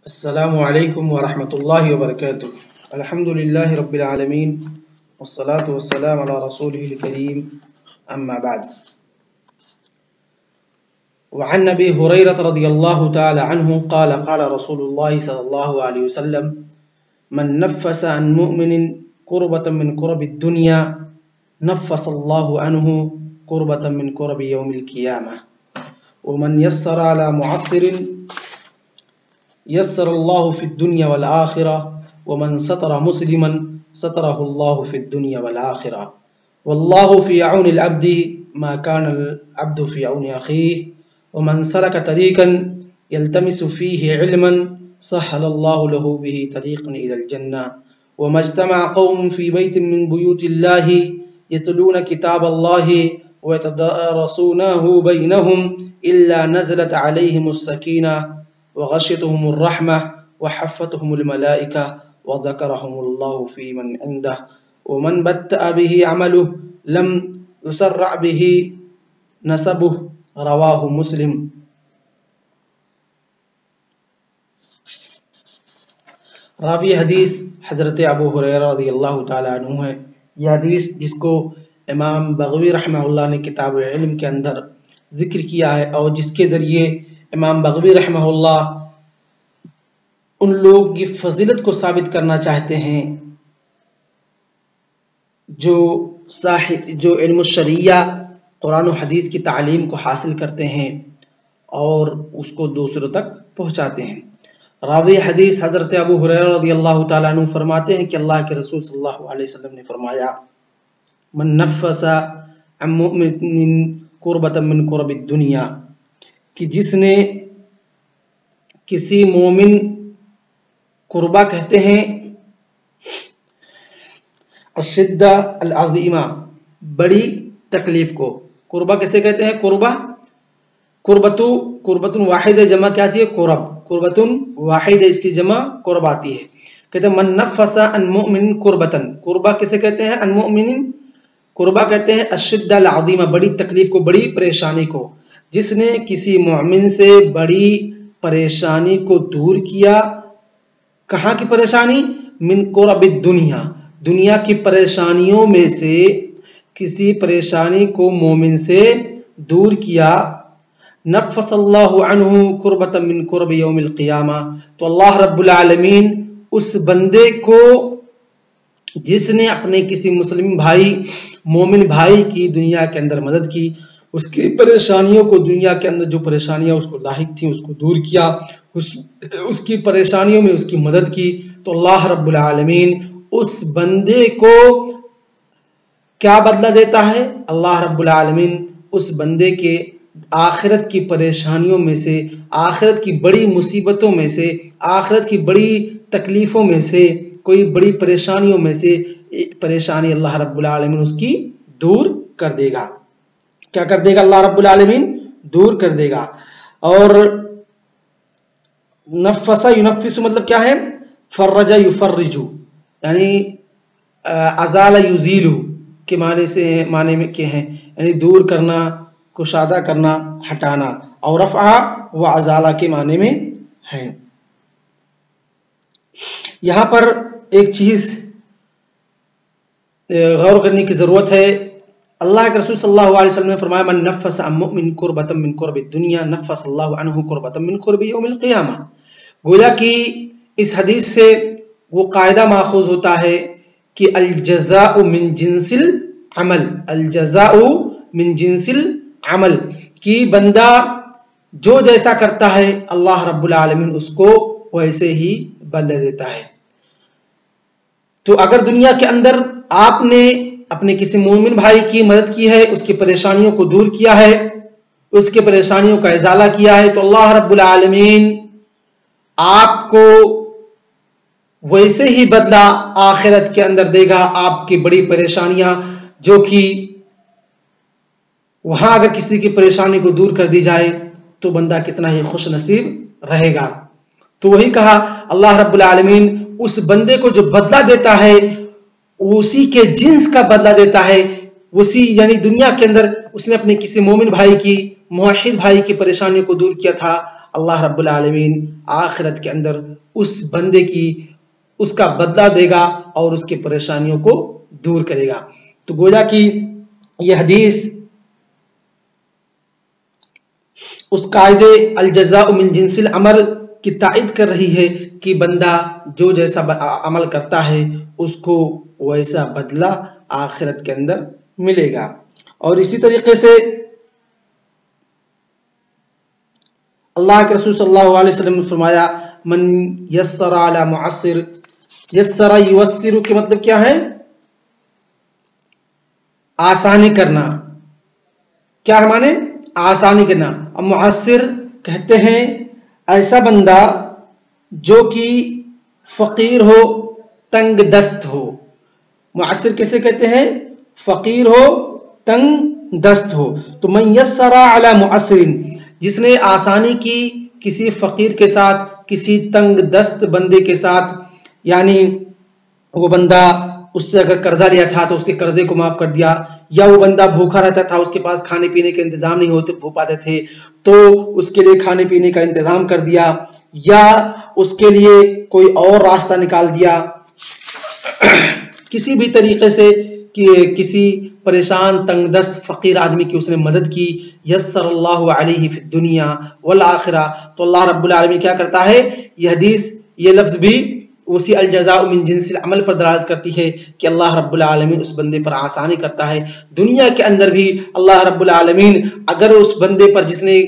السلام علیکم ورحمۃ اللہ وبرکاتہ۔ الحمد للہ رب العالمین والصلاة والسلام علی رسولہ الکریم، اما بعد۔ وعن ابی ہریرہ رضی اللہ تعالی عنہ قال قال رسول اللہ صلی اللہ علیہ وسلم من نفس عن مؤمن کربۃ من کرب الدنیا نفس اللہ عنہ کربۃ من کرب یوم القیامہ ومن یسر علی معسر یسر اللہ فی الدنیا والآخرہ ومن ستر مسلما سترہ اللہ فی الدنیا والآخرہ واللہ فی عون العبد ما کان العبد فی عون اخیہ ومن سلک طریقا یلتمس فیہ علما سہل اللہ له به طریقا الی الجنہ وما اجتمع قوم فی بیت من بیوت اللہ یتلون کتاب اللہ ویتدارسونہ بینہم الا نزلت علیہم السکینہ وغشيتهم الرحمة وحفتهم الملائكة وذكرهم الله في من عنده ومن بتأ به عمله لم يسرع به نسبه رواه مسلم۔ راوی حدیث حضرت ابو ہریرہ رضی اللہ تعالی عنہ ہے۔ یہ حدیث جس کو امام بغوی رحمہ اللہ نے کتاب العلم کے اندر ذکر کیا ہے، اور جس کے ذریعے امام بغوی رحمہ اللہ ان لوگوں کی فضیلت کو ثابت کرنا چاہتے ہیں جو علم الشریعہ قرآن و حدیث کی تعلیم کو حاصل کرتے ہیں اور اس کو دوسروں تک پہنچاتے ہیں۔ راوی حدیث حضرت ابو ہریرہ رضی اللہ تعالیٰ عنہ فرماتے ہیں کہ اللہ کے رسول صلی اللہ علیہ وسلم نے فرمایا من نفس عن مؤمن کربۃ من کرب الدنیا، کہ جس نے کسی مومن، قربہ کہتے ہیں الشدہ العظیمہ، بڑی تکلیف کو۔ قربہ کیسے کہتے ہیں؟ قربتن واحد جمع کیا آتی ہے؟ قرب۔ قربتن واحد اس کی جمع قرب آتی ہے۔ کہتے ہیں من نفس عن مؤمن قربتن، قربہ کیسے کہتے ہیں؟ عن مؤمن، قربہ کہتے ہیں الشدہ العظیمہ، بڑی تکلیف کو، بڑی پریشانی کو۔ جس نے کسی مومن سے بڑی پریشانی کو دور کیا۔ کہاں کی پریشانی؟ من کرب الدنیا، دنیا کی پریشانیوں میں سے کسی پریشانی کو مومن سے دور کیا، نفس اللہ عنہ کربۃ من کرب یوم القیامہ، تو اللہ رب العالمین اس بندے کو جس نے اپنے کسی مسلم بھائی، مومن بھائی کی دنیا کے اندر مدد کی، اس کی پریشانیوں کو، دنیا کے اندر جو پریشانیاں اس کو لاحق تھیں اس کو دور کیا، اس کی پریشانیوں میں اس کی مدد کی، تو اللہ رب العالمین اس بندے کو کیا بدلہ دیتا ہے؟ اللہ رب العالمین اس بندے کے آخرت کی پریشانیوں میں سے، آخرت کی بڑی مصیبتوں میں سے، آخرت کی بڑی تکلیفوں میں سے، کوئی بڑی پریشانیوں میں سے پریشانی اللہ رب العالمین اس کی دور کر دے گا۔ کیا کر دے گا؟ اللہ رب العالمین دور کر دے گا۔ اور نفس ینفس مطلب کیا ہے؟ فرج یفرج، یعنی ازال یزیل کے معنی میں کیا ہے؟ یعنی دور کرنا، کشادہ کرنا، ہٹانا، اور رفع و ازالہ کے معنی میں ہے۔ یہاں پر ایک چیز غور کرنے کی ضرورت ہے۔ اللہ کے رسول صلی اللہ علیہ وسلم نے فرمایا من نفس عن مؤمن کربۃ من کرب الدنیا نفس اللہ عنہ کربۃ من کرب یوم القیامہ۔ گویا کہ اس حدیث سے وہ قاعدہ ماخوذ ہوتا ہے کہ الجزاء من جنس العمل، الجزاء من جنس العمل، کہ بندہ جو جیسا کرتا ہے اللہ رب العالمین اس کو ویسے ہی بدلہ دیتا ہے۔ تو اگر دنیا کے اندر آپ نے اپنے کسی مومن بھائی کی مدد کی ہے، اس کی پریشانیوں کو دور کیا ہے، اس کی پریشانیوں کا ازالہ کیا ہے، تو اللہ رب العالمین آپ کو ویسے ہی بدلہ آخرت کے اندر دے گا۔ آپ کی بڑی پریشانیاں جو کہ وہاں اگر کسی کی پریشانی کو دور کر دی جائے تو بندہ کتنا ہی خوش نصیب رہے گا۔ تو وہی کہا اللہ رب العالمین اس بندے کو جو بدلہ دیتا ہے اسی کے جنس کا بدلہ دیتا ہے، اسی یعنی دنیا کے اندر اس نے اپنے کسی مومن بھائی کی موحد بھائی کی پریشانیوں کو دور کیا تھا، اللہ رب العالمین آخرت کے اندر اس بندے کی اس کا بدلہ دے گا اور اس کی پریشانیوں کو دور کرے گا۔ تو گویا کہ یہ حدیث اس قاعدے الجزاء من جنس العمل کی تائید کر رہی ہے کہ بندہ جو جیسا عمل کرتا ہے اس کو ویسا بدلہ آخرت کے اندر ملے گا۔ اور اسی طریقے سے اللہ کے رسول صلی اللہ علیہ وسلم نے فرمایا من یسر علی معسر، یسر یوسر کے مطلب کیا ہے؟ آسانی کرنا، کیا ہے معنی؟ آسانی کرنا۔ اب معسر کہتے ہیں ایسا بندہ جو کہ فقیر ہو، تنگ دست ہو۔ معسر کیسے کہتے ہیں؟ فقیر ہو، تنگ دست ہو۔ تو من یسر علی معسر، جس نے آسانی کی کسی فقیر کے ساتھ، کسی تنگ دست بندے کے ساتھ، یعنی وہ بندہ اس سے اگر قرضہ لیا تھا تو اس کے قرضے کو معاف کر دیا، یا وہ بندہ بھوکا رہتا تھا، اس کے پاس کھانے پینے کے انتظام نہیں ہو پاتے تھے تو اس کے لیے کھانے پینے کا انتظام کر دیا، یا اس کے لیے کوئی اور راستہ نکال دیا، کسی بھی طریقے سے کہ کسی پریشان تنگ دست فقیر آدمی کی اس نے مدد کی، یسر اللہ علیہ فی الدنیا والآخرہ، تو اللہ رب العالمین کیا کرتا ہے؟ یہ حدیث، یہ لفظ بھی اسی الجزاء من جنس العمل پر دلالت کرتی ہے کہ اللہ رب العالمین اس بندے پر آسانی کرتا ہے دنیا کے اندر بھی۔ اللہ رب العالمین اگر اس بندے پر جس نے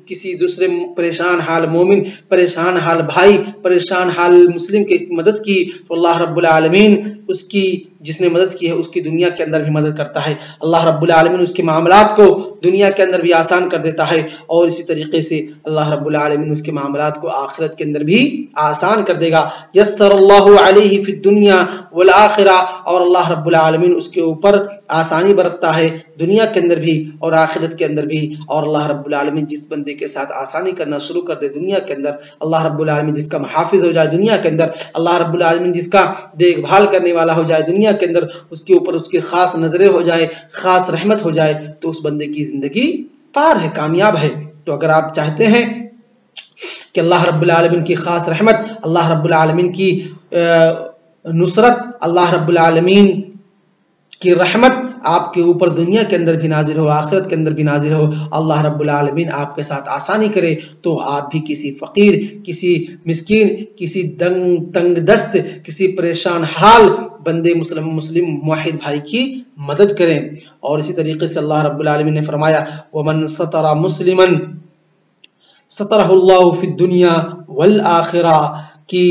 کسی دوسرے پریشان حال مومن، پریشان حال بھائی، پریشان حال مسلم کی مدد کی تو اللہ رب العالمین اس کی جس نے مدد کی ہے اس کی دنیا کے اندر بھی مدد کرتا ہے۔ اللہ رب العالمین اس کے معاملات کو دنیا کے اندر بھی آسان کر دیتا ہے، اور اسی طریقے سے اللہ رب العالمین اس کے معاملات کو آخرت کے اندر بھی آسان کر دے گا۔ یسر اللہ علیہ فی الدنیا والآخرہ، اور اللہ رب العالمین اس کے اوپر آسانی برتتا ہے دنیا کے اندر بھی اور آخرت کے اندر بھی۔ اور اللہ رب العالمین جس بندے کے ساتھ آسانی کرنا شروع کر دے دنیا کے اندر، اللہ رب العالمین جس کا محافظ ہو جائے دنیا کے اندر، اللہ رب العالمین جس کا دیکھ بھال کرنے والا ہو جائے دنیا کے اندر، اس کے اوپر اس کی خاص نظریں ہو جائے، خاص رحمت ہو جائے، تو اس بندے کی زندگی پار ہے، کامیاب ہے۔ تو اگر آپ چاہتے ہیں کہ اللہ رب العالمین کی خاص رحمت، اللہ رب العالمین کی نصرت، اللہ رب العالمین کی رحمت آپ کے اوپر دنیا کے اندر بھی نازل ہو، آخرت کے اندر بھی نازل ہو، اللہ رب العالمین آپ کے ساتھ آسانی کرے، تو آپ بھی کسی فقیر، کسی مسکین، کسی تنگ دست، کسی پریشان حال بندے مسلم موحد بھائی کی مدد کریں۔ اور اسی طریقے سے اللہ رب العالمین نے فرمایا وَمَن سَتَرَ مُسْلِمًا سَتَرَهُ اللَّهُ فِي الدُّنْيَا وَالْآخِرَةِ کی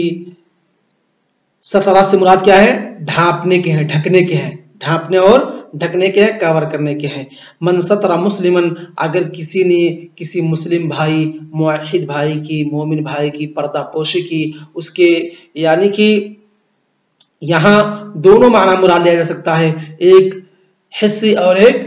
سترہ سے مراد کیا ہے؟ ڈھانپنے کے ہیں، ڈھکنے کے ہیں، ڈھانپنے اور ڈھکنے کے ہیں، کور کرنے کے ہیں۔ من ستر مسلمن، اگر کسی نے کسی مسلم بھائی، موحد بھائی کی، مومن بھائی کی پردہ پوشی کی، اس کے یعنی کہ یہاں دونوں معنی مراد لیا جا سکتا ہے، ایک حسی اور ایک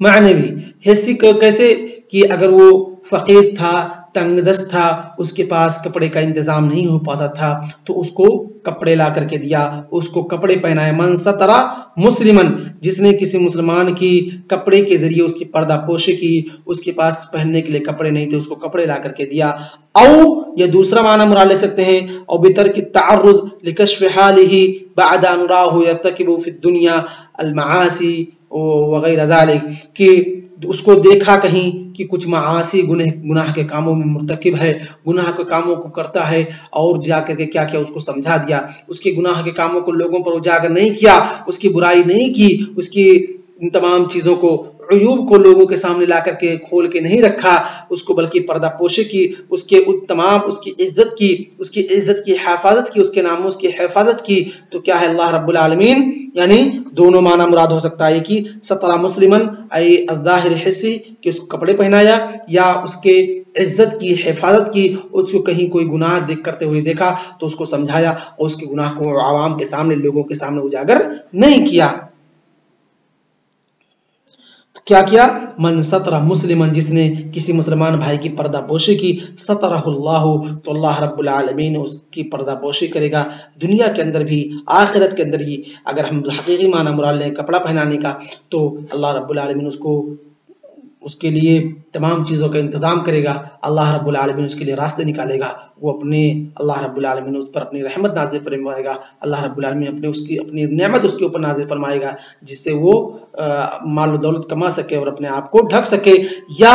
معنوی۔ حسی کو کیسے کہ اگر وہ فقیر تھا، تنگ دست تھا، اس کے پاس کپڑے کا انتظام نہیں ہو پاتا تھا تو اس کو کپڑے لا کر کے دیا، اس کو کپڑے پہنائے۔ من سترا مسلمن، جس نے کسی مسلمان کی کپڑے کے ذریعے اس کی پردہ پوشی کی، اس کے پاس پہننے کے لیے کپڑے نہیں تھے، اس کو کپڑے لا کر کے دیا۔ او یا دوسرا معنی مراد لے سکتے ہیں او بترک التعرض لکشف حاله بعد ان راه يرتكب في الدنيا المعاصي وغیر ذلك، کہ اس کو دیکھا کہیں کہ کچھ معاصی گناہ کے کاموں میں مرتکب ہے، گناہ کے کاموں کو کرتا ہے، اور جا کر کے کیا کیا اس کو سمجھا دیا، اس کے گناہ کے کاموں کو لوگوں پر اجاگر نہیں کیا، اس کی برائی نہیں کی، اس کی ان تمام چیزوں کو، عیوب کو لوگوں کے سامنے لا کر کے کھول کے نہیں رکھا، اس کو بلکہ پردہ پوشی کی، اس کے تمام اس کی عزت کی، اس کی عزت کی حفاظت کی، اس کے ناموس کی حفاظت کی، تو کیا ہے اللہ رب العالمین یعنی دونوں معنی مراد ہو سکتا ہے کہ سترہ مسلمن ای الظاہر حسی کہ اس کو کپڑے پہنایا، یا اس کے عزت کی حفاظت کی، اس کو کہیں کوئی گناہ کرتے ہوئے دیکھا تو اس کو سمجھایا اور اس کے گناہ کو عوام کے سامنے، لوگوں کے سامنے اجاگر نہیں کیا۔ کیا کیا؟ من سترہ مسلمن، جس نے کسی مسلمان بھائی کی پردہ پوشی کی، سترہ اللہ، تو اللہ رب العالمین اس کی پردہ پوشی کرے گا دنیا کے اندر بھی آخرت کے اندر بھی۔ اگر ہم حقیقی معنی مراد لیں کپڑا پہنانے کا تو اللہ رب العالمین اس کو اس کے لیے تمام چیزوں کا انتظام کرے گا، اللہ رب العالمین اس کے لیے راستے نکالے گا، وہ اللہ رب العالمین اس پر اپنی رحمت نازل فرمائے گا، اللہ رب العالمین اپنی نعمت اس کے اوپر نازل فرمائے گا، جس سے وہ مال و دولت کما سکے اور اپنے آپ کو ڈھک سکے۔ یا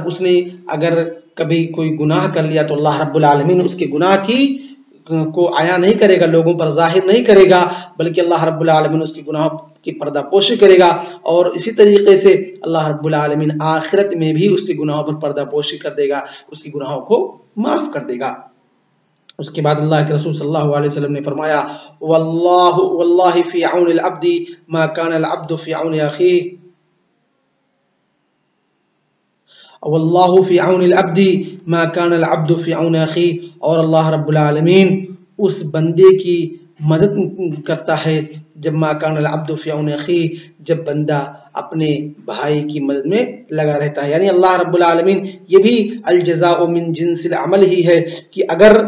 اس نے اگر کبھی کوئی گناہ کر لیا تو اللہ رب العالمین اس کے گناہ کو عیاں نہیں کرے گا، لوگوں پر ظاہر نہیں کرے گا، بلکہ اللہ رب العالمین اس کی گناہوں کی پردہ پوشی کرے گا، اور اسی طریقے سے اللہ رب العالمین آخرت میں بھی اس کی گناہوں پر پردہ پوشی کر دے گا، اس کی گناہوں کو معاف کر دے گا۔ اس کے بعد اللہ کے رسول صلی اللہ علیہ وسلم نے فرمایا واللہ فی عون العبد ما کان العبد فی عون اخیہ، واللہ فی عون العبد ما کان العبد فی عون اخیہ، اور اللہ رب العالمین اس بندے کی مدد کرتا ہے جب ما کان العبد فی عون اخیہ، جب بندہ اپنے بھائی کی مدد میں لگا رہتا ہے۔ یعنی اللہ رب العالمین، یہ بھی الجزاء من جنس العمل ہی ہے کہ اگر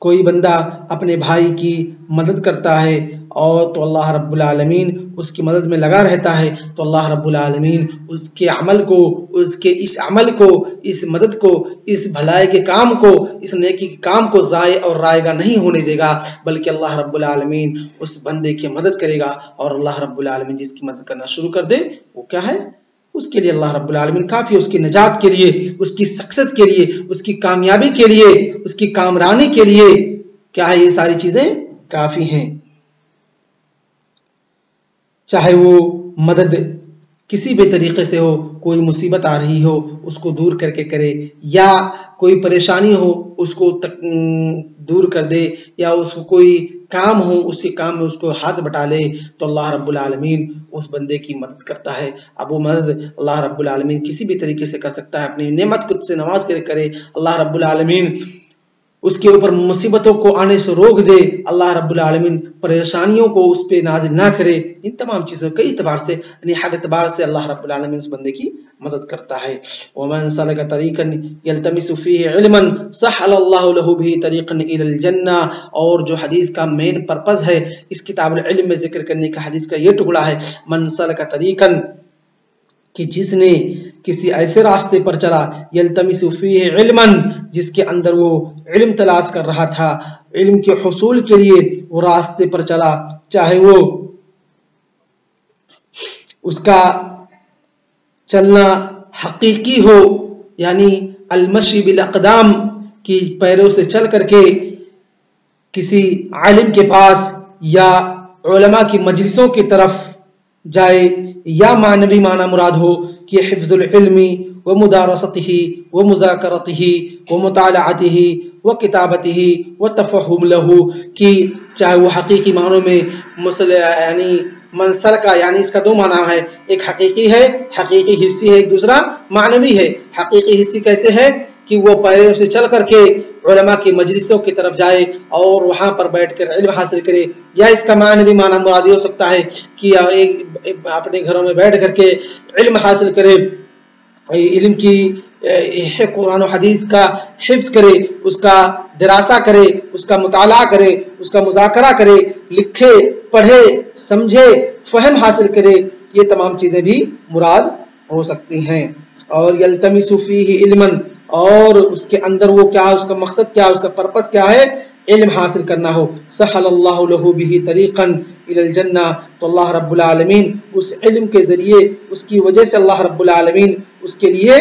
کوئی بندہ اپنے بھائی کی مدد کرتا ہے اور تو اللہ رب العالمین اس کی مدد میں لگا رہتا ہے، تو اللہ رب العالمین اس کے عمل کو، اس کے اس عمل کو، اس مدد کو، اس بھلائی کے کام کو، اس نیکی کے کام کو ضائع اور رائگاں نہیں ہونے دے گا، بلکہ اللہ رب العالمین اس بندے کی مدد کرے گا، اور اللہ رب العالمین جس کی مدد کرنا شروع کر دے وہ کیا ہے، اس کے لیے اللہ رب العالمین کافی ہے، اس کی نجات کے لیے، اس کی سکسیس کے لیے، اس کی کامیابی کے لیے، اس کی کامرانی کے لیے کیا ہے، یہ ساری چیزیں کافی ہیں۔ چاہے وہ مدد کسی بھی طریقے سے ہو، کوئی مصیبت آ رہی ہو اس کو دور کر کے کرے، یا کوئی پریشانی ہو اس کو دور کر دے، یا اس کو کوئی کام ہو اس کے کام میں اس کو ہاتھ بٹا لے، تو اللہ رب العالمین اس بندے کی مدد کرتا ہے۔ اب وہ مدد اللہ رب العالمین کسی بھی طریقے سے کر سکتا ہے، اپنی نعمت کو سے نواز کر کرے، اللہ رب العالمین اس کے اوپر مصیبتوں کو آنے سے روک دے، اللہ رب العالمین پریشانیوں کو اس پہ نازل نہ کرے، ان تمام چیزوں کئی اعتبار سے، یعنی ہر اعتبار سے اللہ رب العالمین اس بندے کی مدد کرتا ہے۔ وَمَنْ سَلَكَ طَرِيقًا يَلْتَمِسُ فِيهِ عِلْمًا سَهَّلَ اللَّهُ لَهُ بِهِ طَرِيقًا إِلَى الْجَنَّةِ، اور جو حدیث کا مین پرپز ہے اس کتاب العلم میں ذکر کرنے کا، حدیث کا یہ ٹکڑا ہے، من سلک طریقاً، کہ جس نے کسی ایسے راستے پر چلا، یلتمس فیہ علما، جس کے اندر وہ علم تلاش کر رہا تھا، علم کے حصول کے لیے وہ راستے پر چلا، چاہے وہ اس کا چلنا حقیقی ہو، یعنی المشی بالاقدام، کی پیروں سے چل کر کے کسی عالم کے پاس یا علماء کی مجلسوں کی طرف جائے، یا معنوی معنی مراد ہو کہ حفظ العلم و مدارستہ و مذاکرتہ و مطالعتہ و کتابتہ و تفہم لہ، کہ چاہے وہ حقیقی معنوں میں یعنی منسل کا، یعنی اس کا دو معنی ہے، ایک حقیقی ہے، حقیقی حصی ہے، ایک دوسرا معنوی ہے۔ حقیقی حصی کیسے ہے کہ وہ پیروں سے چل کر کے علماء کی مجلسوں کی طرف جائے اور وہاں پر بیٹھ کر علم حاصل کرے، یا اس کا معنوی معنی مراد ہو سکتا ہے کہ اپنے گھروں میں بیٹھ کر کے علم حاصل کرے، علم کی قرآن و حدیث کا حفظ کرے، اس کا دراسہ کرے، اس کا مطالعہ کرے، اس کا مذاکرہ کرے، لکھے، پڑھے، سمجھے، فہم حاصل کرے، یہ تمام چیزیں بھی مراد ہو سکتی ہیں۔ اور یلتمس فیہ علما، اور اس کے اندر وہ کیا ہے، اس کا مقصد کیا ہے، اس کا پرپس کیا ہے، علم حاصل کرنا ہو، سہل اللہ لہ بہ طریقا الی الجنہ، تو اللہ رب العالمین اس علم کے ذریعے، اس کی وجہ سے اللہ رب العالمین اس کے لیے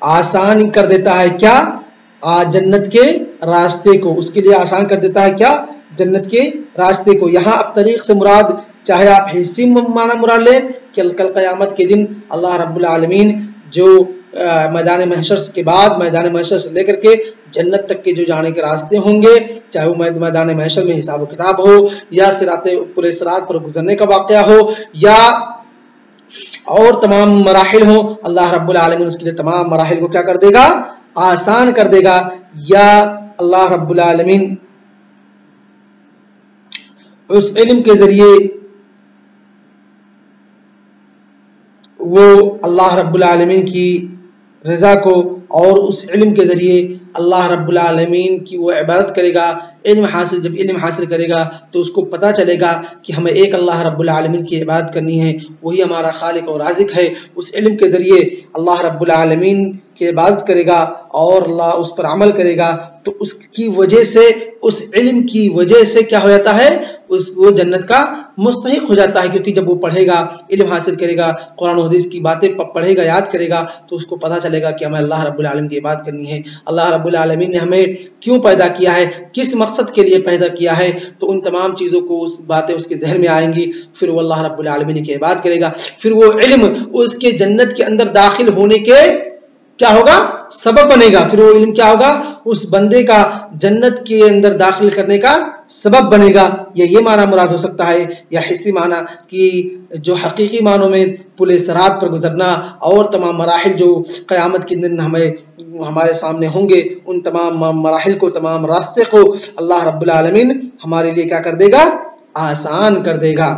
آسان کر دیتا ہے، کیا، جنت کے راستے کو، اس کے لیے آسان کر دیتا ہے، کیا، جنت کے راستے کو۔ یہاں اب طریق سے مراد، چاہے آپ حصی معنی مراد لیں کہ کل قیامت کے دن اللہ رب العالمین جو میدان محشر کے بعد، میدان محشر سے لے کر کے جنت تک کے جو جانے کے راستے ہوں گے، چاہے وہ میدان محشر میں حساب و کتاب ہو، یا پورے صراط پر گزرنے کا واقعہ ہو، یا اور تمام مراحل ہوں، اللہ رب العالمین اس کے لیے تمام مراحل کو کیا کر دے گا، آسان کر دے گا، یا اللہ رب العالمین اس علم کے ذریعے وہ اللہ رب العالمین کی رضا کو اور اس علم کے ذریعے اللہ رب العالمین کی وہ عبادت کرے گا. جب علم حاصل کرے گا تو اس کو پتہ چلے گا کہ ہمیں ایک اللہ رب العالمین کی عبادت کرنی ہے، وہی ہمارا خالق اور رازق ہے. اس علم کے ذریعے اللہ رب العالمین کی عبادت کرے گا اور اللہ اس پر عمل کرے گا، تو اس کی وجہ سے، اس علم کی وجہ سے کیا ہو جاتا ہے، وہ جنت کا مستحق ہو جاتا ہے. کیونکہ جب وہ پڑھے گا، علم حاصل کرے گا، قرآن و حدیث کی باتیں پڑھے گا، یاد کرے گا، تو اس کو پتہ چلے گا کہ ہمیں اللہ رب العالمین کی عبادت کرنی ہے. اللہ رب العالمین نے ہمیں کیوں پیدا کیا ہے، کس مقصد کے لیے پیدا کیا ہے، تو ان تمام چیزوں کو، اس باتیں اس کے ذہن میں آئیں گی. پھر وہ اللہ رب العالمین کی عبادت کرے گا. پھر وہ علم اس کے جنت کے اندر داخل ہونے کے کیا ہوگا، سبب بنے گا. پھر وہ علم کیا ہوگا، اس بندے کا جنت کے اندر داخل کرنے کا سبب بنے گا. یہ معنی مراد ہو سکتا ہے، یا حصی معنی کہ جو حقیقی معنوں میں پل صراط پر گزرنا اور تمام مراحل جو قیامت کے دن ہمارے سامنے ہوں گے، ان تمام مراحل کو، تمام راستے کو اللہ رب العالمین ہمارے لیے کیا کر دے گا، آسان کر دے گا.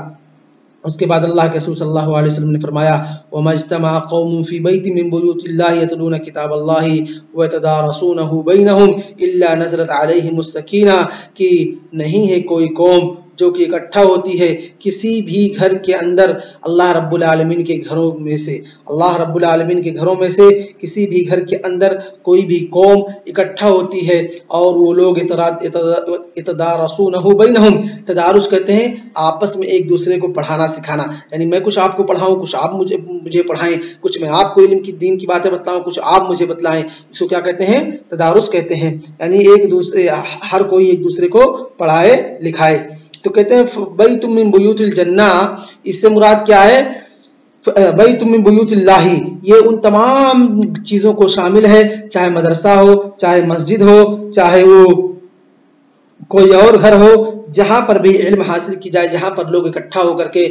اس کے بعد اللہ کے رسول صلی اللہ علیہ وسلم نے فرمایا وَمَا اجْتَمَعَ قَوْمٌ فِي بَيْتٍ مِّن بُيُوتِ اللَّهِ يَتْلُونَ كِتَابَ اللَّهِ وَيَتَدَارَسُونَهُ بَيْنَهُمْ إِلَّا نَزَلَتْ عَلَيْهِمُ السَّكِينَةُ کہ نہیں ہے کوئی قوم جو کہ اکٹھا ہوتی ہے کسی بھی گھر کے اندر اللہ رب العالمین کے گھروں میں سے، اللہ رب العالمین کے گھروں میں سے کسی بھی گھر کے اندر کوئی بھی قوم اکٹھا ہوتی ہے اور وہ لوگ یتدارسونہ بینہم، تدارس کہتے ہیں آپس میں ایک دوسرے کو پڑھانا سکھانا، یعنی میں کچھ آپ کو پڑھاؤں، کچھ آپ مجھے پڑھائیں، کچھ میں آپ کو علم کی دین کی باتیں بتلاؤں، کچھ آپ مجھے بتلائیں. اس کو کیا کہتے ہیں، تدارس کہتے ہیں. یعنی ایک دوسرے، ہر کوئی ایک دوسرے کو پڑھائے لکھائے. تو کہتے ہیں بیت من بیوت الجنہ، اس سے مراد کیا ہے، بیت من بیوت اللہ، یہ ان تمام چیزوں کو شامل ہے، چاہے مدرسہ ہو، چاہے مسجد ہو، چاہے وہ کوئی اور گھر ہو، جہاں پر بھی علم حاصل کی جائے، جہاں پر لوگ اکٹھا ہو کر کے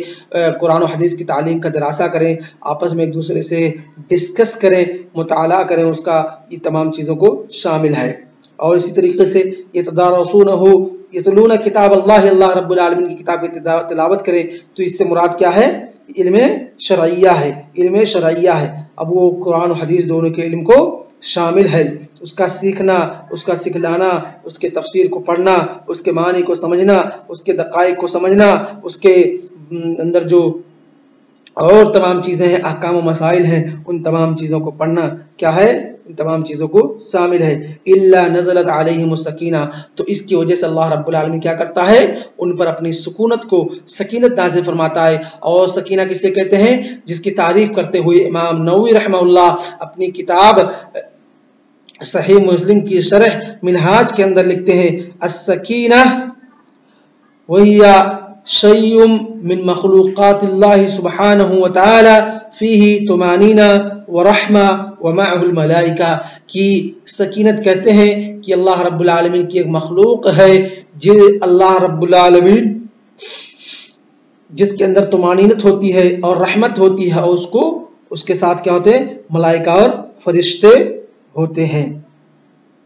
قرآن و حدیث کی تعلیم کا دراسہ کریں، آپس میں ایک دوسرے سے ڈسکس کریں، مطالعہ کریں، اس کا یہ تمام چیزوں کو شامل ہے. اور اسی طریقے سے یتدارسونہ، یتلون کتاب اللہ، اللہ رب العالمین کی کتاب کی تلاوت کریں. تو اس سے مراد کیا ہے، علم شرعیہ ہے، علم شرعیہ ہے. اب وہ قرآن و حدیث دونوں کے علم کو شامل ہے، اس کا سیکھنا، اس کا سکھلانا، اس کے تفسیر کو پڑھنا، اس کے معنی کو سمجھنا، اس کے دقائق کو سمجھنا، اس کے اندر جو اور تمام چیزیں ہیں، احکام و مسائل ہیں، ان تمام چیزوں کو پڑھنا کیا ہے، ان تمام چیزوں کو شامل ہے. الا نزلت علیہم السکینہ، تو اس کی وجہ سے اللہ رب العالمین کیا کرتا ہے، ان پر اپنی سکونت کو، سکینت نازل فرماتا ہے. اور سکینہ کسے کہتے ہیں، جس کی تعریف کرتے ہوئے امام نووی رحمہ اللہ اپنی کتاب صحیح مسلم کی شرح منہاج کے اندر لکھتے ہیں السکینہ وہی شیء من مخلوقات اللہ سبحانہ وتعالی فیہ طمانینہ ورحمہ ومعہ الملائکہ، کی سکینت کہتے ہیں کہ اللہ رب العالمین کی ایک مخلوق ہے، اللہ رب العالمین جس کے اندر طمانینت ہوتی ہے اور رحمت ہوتی ہے، اور اس کے ساتھ کیا ہوتے ہیں، ملائکہ اور فرشتے ہوتے ہیں.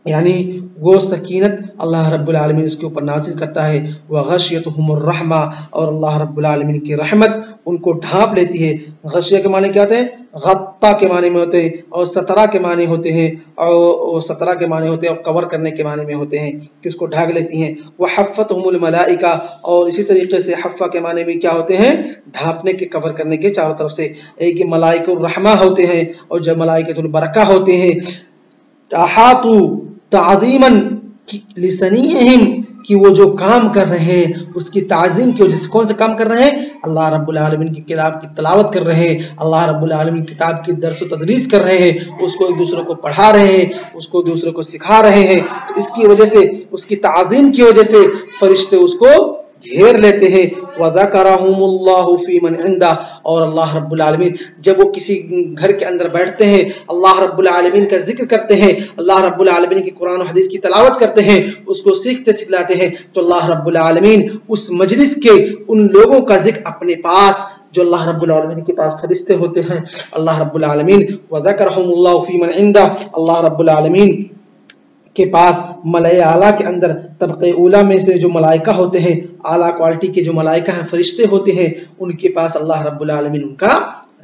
یعنی وہ سکینت اللہ رب العالمین اس کے اوپر نازل کرتا ہے. وغشیتہم الرحمہ، اور اللہ رب العالمین کی رحمت ان کو ڈھانپ لیتی ہے. غشیہ کے معنی کیا ہوتے ہیں، غطا کے معنی میں ہوتے ہیں، اور سترہ کے معنی ہوتے ہیں، اور سترہ کے معنی ہوتے ہیں، اور کور کرنے کے معنی میں ہوتے ہیں کہ اس کو ڈھانپ لیتی ہیں. وحفتہم الملائکہ، اور اسی طریقے سے حفہ کے معنی میں کیا ہوتے ہیں، ڈھانپنے کے، کور کرنے کے چاروں طرف سے. ایک ملائکہ الرحمہ ہوتے ہیں اور جو ملائکۃ البرکہ ہوتے ہیں. احاطوا تعظیما لصنیعہم، کہ وہ جو کام کر رہے ہیں اس کی تعظیم کی وجہ سے، کون سے کام کر رہے ہیں، اللہ رب العالمین کی کتاب کی تلاوت کر رہے ہیں، اللہ رب العالمین کی کتاب کی درس و تدریس کر رہے ہیں، اس کو ایک دوسرے کو پڑھا رہے ہیں، اس کو دوسرے کو سکھا رہے ہیں. تو اس کی وجہ سے، اس کی تعظیم کی وجہ سے فرشتے اس کو گھیر لیتے ہیں. وَذَكَرَهُمُ اللَّهُ فِي مَنْ عِنْدَهُ، اور اللہ رب العالمین جب وہ کسی گھر کے اندر بیٹھتے ہیں، اللہ رب العالمین کا ذکر کرتے ہیں، اللہ رب العالمین کی قرآن و حدیث کی تلاوت کرتے ہیں، اس کو سیکھتے سکھلاتے ہیں، تو اللہ رب العالمین اس مجلس کے ان لوگوں کا ذکر اپنے پاس، جو اللہ رب العالمین کے پاس فرشتے ہوتے ہیں، اللہ رب العالمین وَذَكَرَهُمُ اللَّهُ فِي مَنْ عِنْدَهُ، اللہ رب العالمین کے پاس ملائے اعلیٰ کے اندر طبقے اولیٰ میں سے جو ملائکہ ہوتے ہیں، اعلیٰ کوالٹی کے جو ملائکہ ہیں، فرشتے ہوتے ہیں، ان کے پاس اللہ رب العالمین ان کا